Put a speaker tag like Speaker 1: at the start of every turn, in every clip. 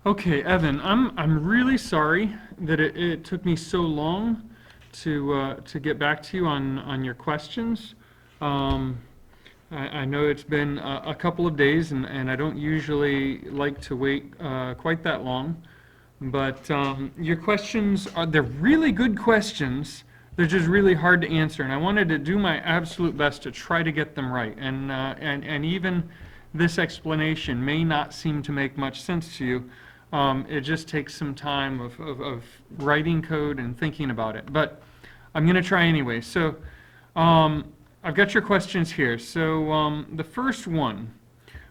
Speaker 1: Okay, Evan, I'm really sorry that it took me so long to get back to you on your questions. Um, I know it's been a couple of days, and I don't usually like to wait quite that long. But your questions they're really good questions. They're just really hard to answer, and I wanted to do my absolute best to try to get them right. And even this explanation may not seem to make much sense to you. It just takes some time of writing code and thinking about it. But I'm going to try anyway. So I've got your questions here. So the first one,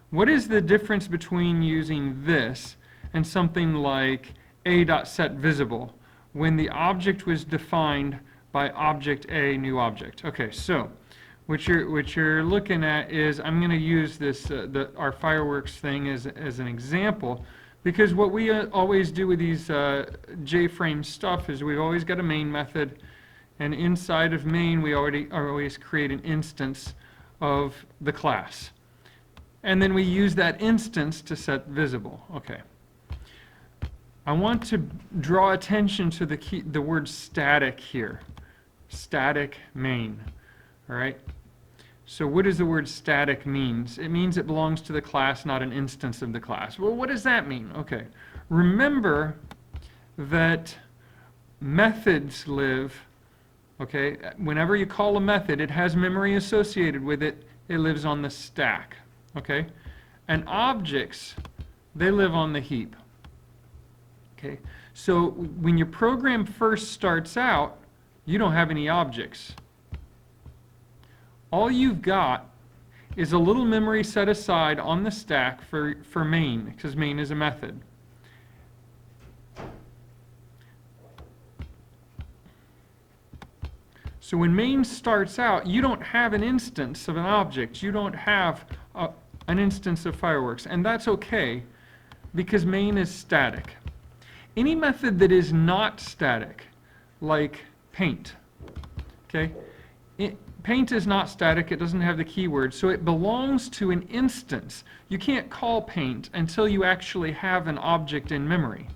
Speaker 1: what is the difference between using this and something like a.setVisible when the object was defined by object A, new object? Okay, so what you're looking at is, I'm going to use this our fireworks thing as an example, because what we always do with these J-frame stuff is we've always got a main method, and inside of main we always create an instance of the class. And then we use that instance to set visible. Okay. I want to draw attention to the word static here. Static main. All right. So what does the word static means? It means it belongs to the class, not an instance of the class. Well, what does that mean? Okay. Remember that methods live, okay, whenever you call a method, it has memory associated with it. It lives on the stack. Okay? And objects, they live on the heap. Okay? So when your program first starts out, you don't have any objects. All you've got is a little memory set aside on the stack for main, because main is a method. So when main starts out, you don't have an instance of an object. You don't have an instance of fireworks. And that's okay, because main is static. Any method that is not static, like paint, okay? Paint is not static. It doesn't have the keyword, so it belongs to an instance. You can't call paint until you actually have an object in memory.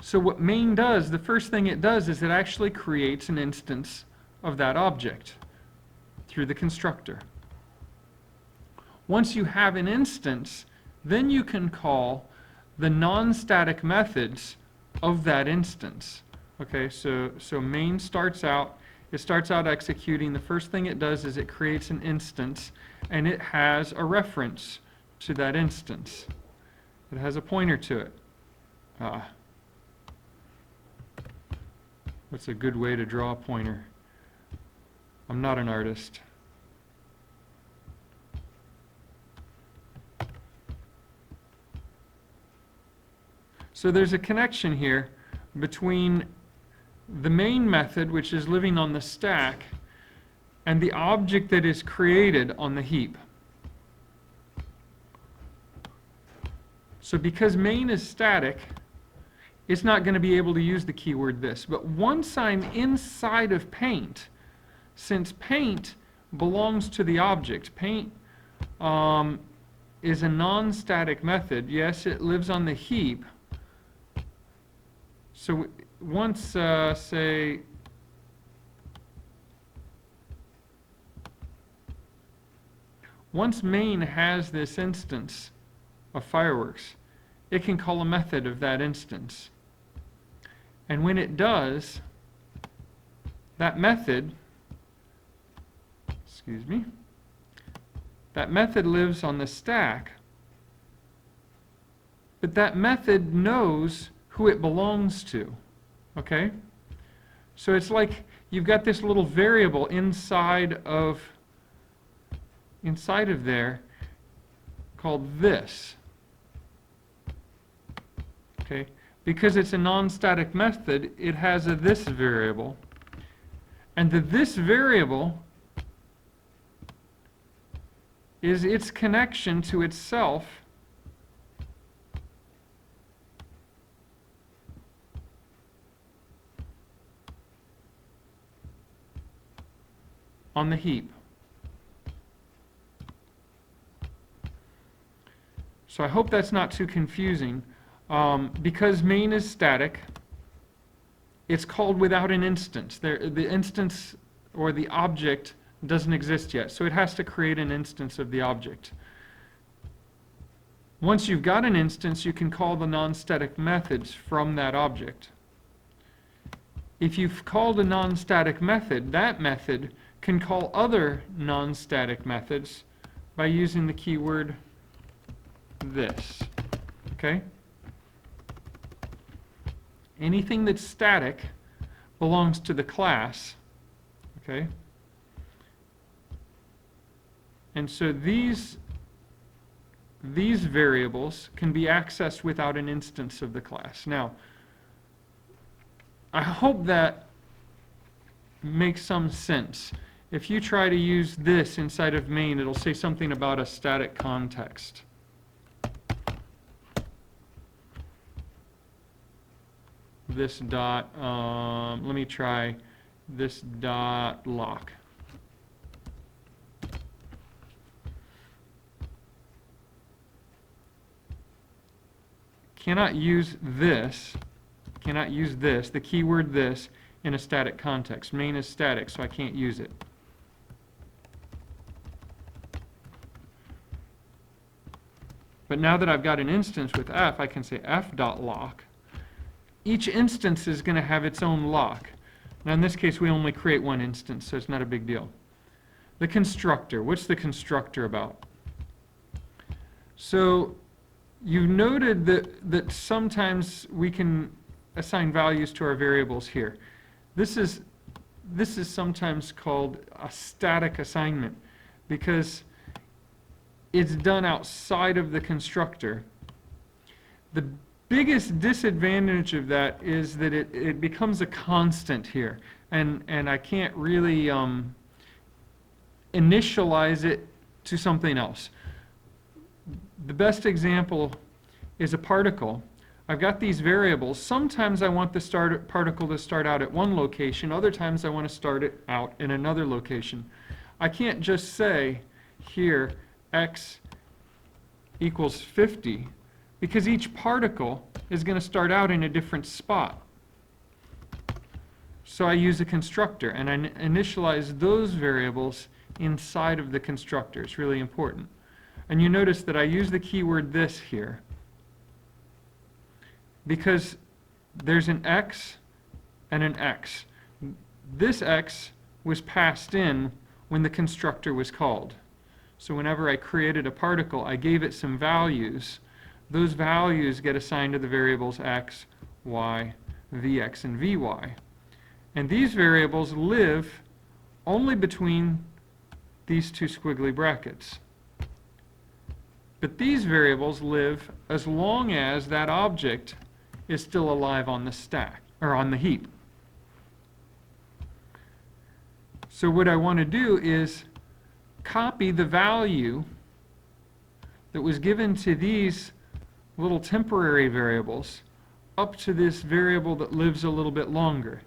Speaker 1: So what main does, the first thing it does is it actually creates an instance of that object through the constructor. Once you have an instance, then you can call the non-static methods of that instance. Okay, so main starts out, it starts out executing. The first thing it does is it creates an instance, and it has a reference to that instance. It has a pointer to it. What's a good way to draw a pointer? I'm not an artist. So there's a connection here between the main method, which is living on the stack, and the object that is created on the heap. So because main is static, it's not going to be able to use the keyword this. But once I'm inside of paint, since paint belongs to the object, paint is a non-static method. Yes, it lives on the heap. So once, say, once main has this instance of fireworks, it can call a method of that instance. And when it does, that method, that method lives on the stack, but that method knows who it belongs to. Okay? So it's like you've got this little variable inside of there called this. Okay? Because it's a non-static method, it has a this variable. And the this variable is its connection to itself on the heap. So I hope that's not too confusing. Because main is static, it's called without an instance. The instance or the object doesn't exist yet, so it has to create an instance of the object. Once you've got an instance, you can call the non-static methods from that object. If you've called a non-static method, that method can call other non-static methods by using the keyword this. Okay? Anything that's static belongs to the class. Okay? And so these variables can be accessed without an instance of the class. Now, I hope that makes some sense. If you try to use this inside of main, it'll say something about a static context. This dot, let me try this dot lock. Cannot use this, the keyword this, in a static context. Main is static, so I can't use it. But now that I've got an instance with f, I can say f.lock. Each instance is going to have its own lock. Now in this case, we only create one instance, so it's not a big deal. The constructor. What's the constructor about? So you noted that sometimes we can assign values to our variables here. This is sometimes called a static assignment because it's done outside of the constructor. The biggest disadvantage of that is that it becomes a constant here, and I can't really initialize it to something else. The best example is a particle. I've got these variables. Sometimes I want the particle to start out at one location. Other times I want to start it out in another location. I can't just say here x equals 50 because each particle is going to start out in a different spot. So I use a constructor and I initialize those variables inside of the constructor. It's really important. And you notice that I use the keyword this here because there's an x and an x. This x was passed in when the constructor was called. So whenever I created a particle, I gave it some values. Those values get assigned to the variables x, y, vx, and vy. And these variables live only between these two squiggly brackets. But these variables live as long as that object is still alive on the stack, or on the heap. So what I want to do is copy the value that was given to these little temporary variables up to this variable that lives a little bit longer.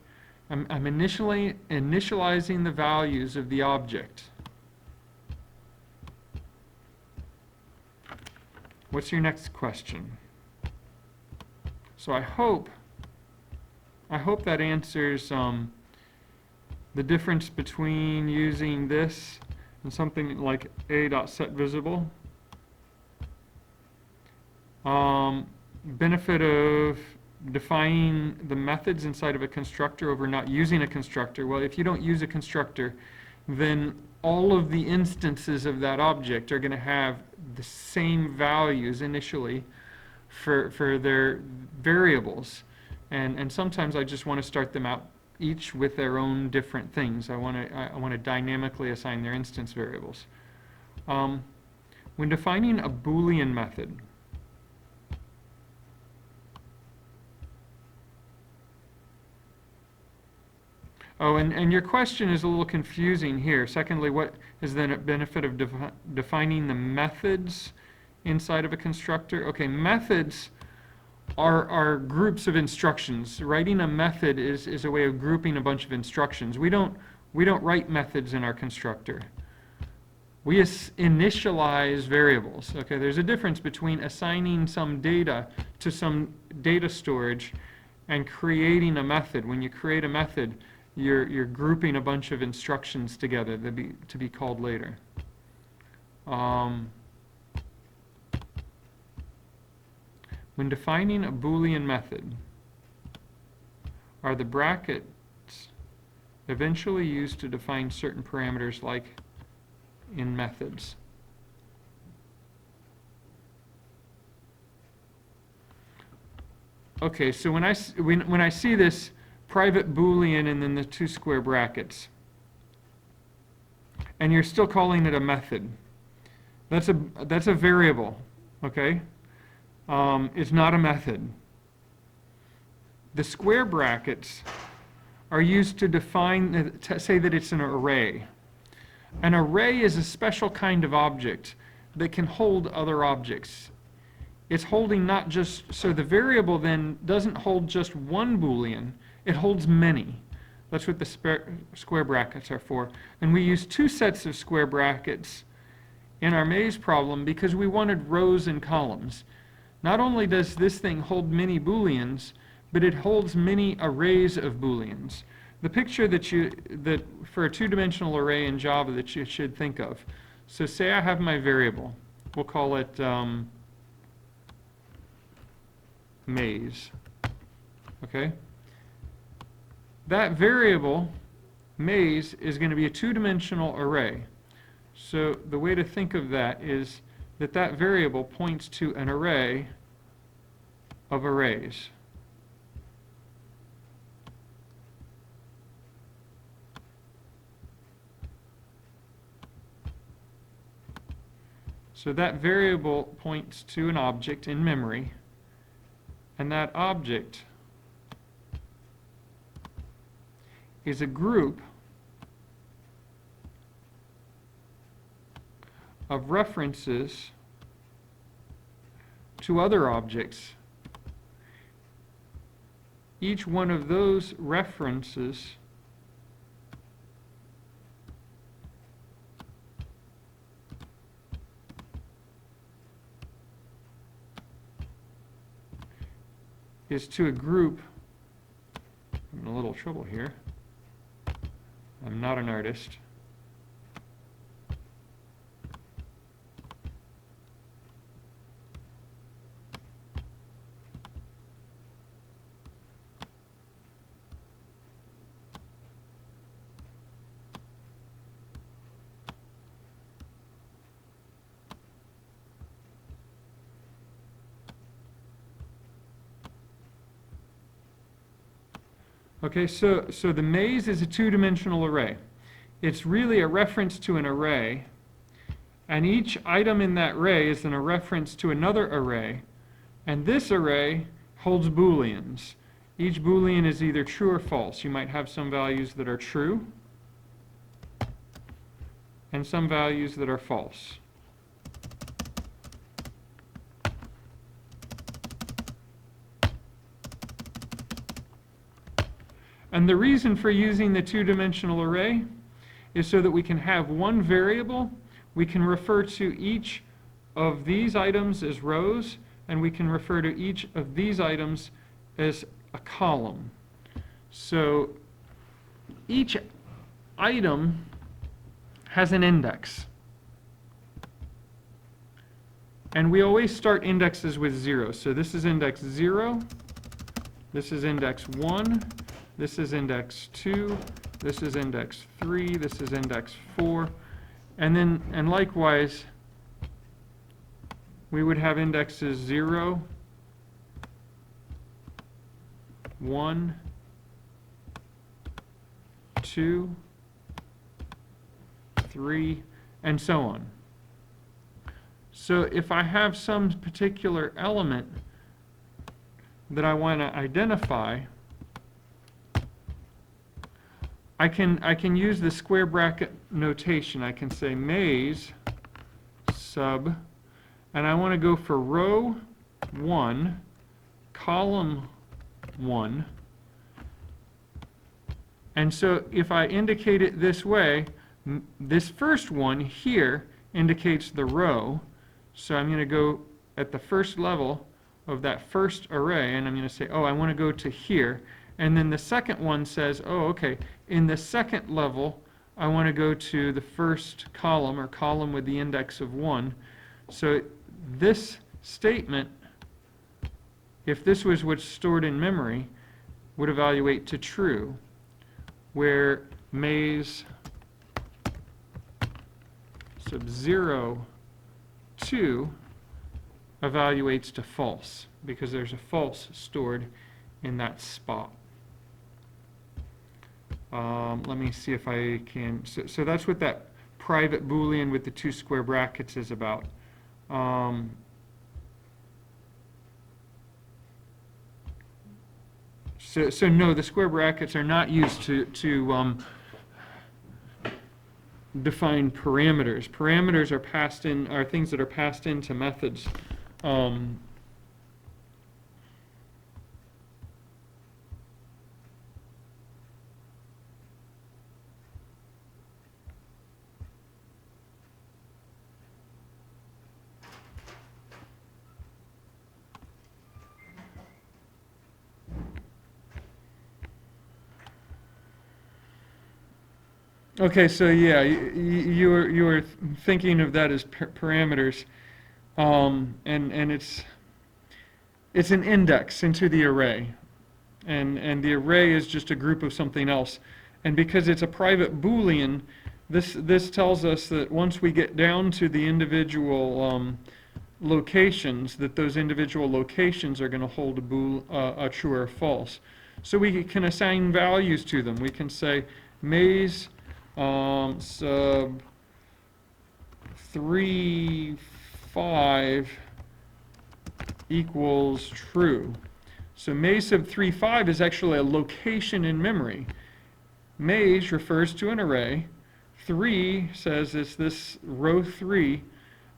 Speaker 1: I'm initializing the values of the object. What's your next question? So I hope that answers the difference between using this and something like a.setVisible. Benefit of defining the methods inside of a constructor over not using a constructor. Well, if you don't use a constructor, then all of the instances of that object are going to have the same values initially for their variables. And sometimes I just want to start them out each with their own different things. I want to dynamically assign their instance variables. When defining a Boolean method, oh, and your question is a little confusing here. Secondly, what is the benefit of defining the methods inside of a constructor? Okay, methods are groups of instructions. Writing a method is a way of grouping a bunch of instructions. We don't write methods in our constructor. we initialize variables. Okay, there's a difference between assigning some data to some data storage and creating a method. When you create a method, you're grouping a bunch of instructions together to be called later. When defining a Boolean method, are the brackets eventually used to define certain parameters like in methods? Okay, so when I see this private Boolean and then the 2 square brackets, and you're still calling it a method, that's a variable, okay? It's not a method. The square brackets are used to define, to say that it's an array. An array is a special kind of object that can hold other objects. It's holding not just, so the variable then doesn't hold just one Boolean, it holds many. That's what the square brackets are for. And we use 2 sets of square brackets in our maze problem because we wanted rows and columns. Not only does this thing hold many Booleans, but it holds many arrays of Booleans. The picture that for a 2-dimensional array in Java that you should think of. So say I have my variable. We'll call it maze. Okay? That variable, maze, is going to be a 2-dimensional array. So the way to think of that is that that variable points to an array of arrays. So that variable points to an object in memory, and that object is a group of references to other objects. Each one of those references is to a group. I'm in a little trouble here. I'm not an artist. Okay, so the maze is a 2-dimensional array. It's really a reference to an array, and each item in that array is a reference to another array, and this array holds Booleans. Each Boolean is either true or false. You might have some values that are true, and some values that are false. And the reason for using the 2-dimensional array is so that we can have one variable. We can refer to each of these items as rows, and we can refer to each of these items as a column. So each item has an index. And we always start indexes with 0. So this is index 0, this is index 1, this is index 2, this is index 3, this is index 4, and likewise, we would have indexes 0, 1, 2, 3, and so on. So if I have some particular element that I want to identify, I can use the square bracket notation. I can say maze sub, and I want to go for row 1, column 1. And so if I indicate it this way, this first one here indicates the row. So I'm going to go at the first level of that first array, and I'm going to say, oh, I want to go to here. And then the second one says, oh, okay, in the second level, I want to go to the first column, or column with the index of 1. So this statement, if this was what's stored in memory, would evaluate to true, where maze sub 0, 2 evaluates to false, because there's a false stored in that spot. Let me see if I can, so that's what that private Boolean with the 2 square brackets is about. So no, the square brackets are not used to define parameters. Parameters are passed in, are things that are passed into methods. Okay, so yeah, you were thinking of that as parameters, and it's an index into the array, and the array is just a group of something else, and because it's a private Boolean, this tells us that once we get down to the individual locations, that those individual locations are going to hold a true or false. So we can assign values to them. We can say maze sub 3, 5 equals true. So maze sub 3, 5 is actually a location in memory. Maze refers to an array. 3 says it's this row 3,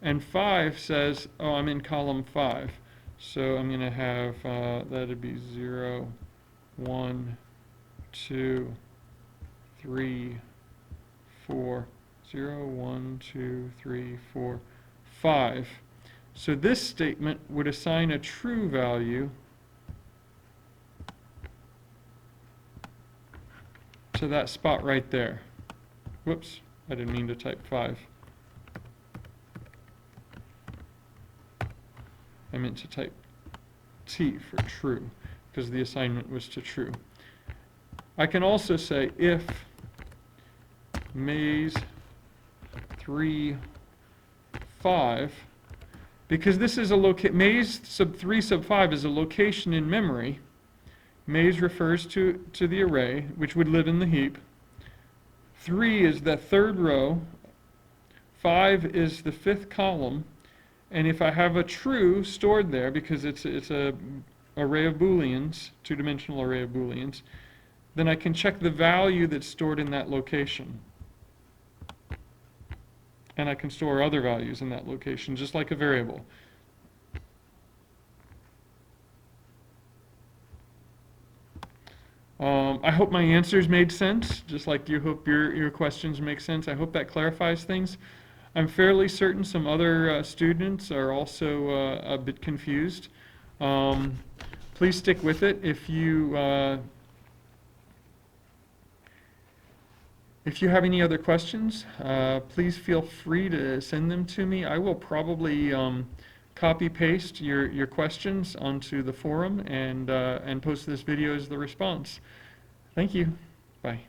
Speaker 1: and 5 says, oh, I'm in column 5. So I'm going to have, that'd be 0, 1, 2, 3, 4, 0, 1, 2, 3, 4, 5. So this statement would assign a true value to that spot right there. Whoops, I didn't mean to type 5. I meant to type T for true, because the assignment was to true. I can also say if maze 3, 5, because this is a maze sub 3 sub 5 is a location in memory. Maze refers to the array, which would live in the heap. 3 is the third row. 5 is the fifth column. And if I have a true stored there, because it's a array of Booleans, two-dimensional array of Booleans, then I can check the value that's stored in that location. And I can store other values in that location, just like a variable. I hope my answers made sense, just like you hope your questions make sense. I hope that clarifies things. I'm fairly certain some other students are also a bit confused. Please stick with it. If you have any other questions, please feel free to send them to me. I will probably copy-paste your questions onto the forum and post this video as the response. Thank you. Bye.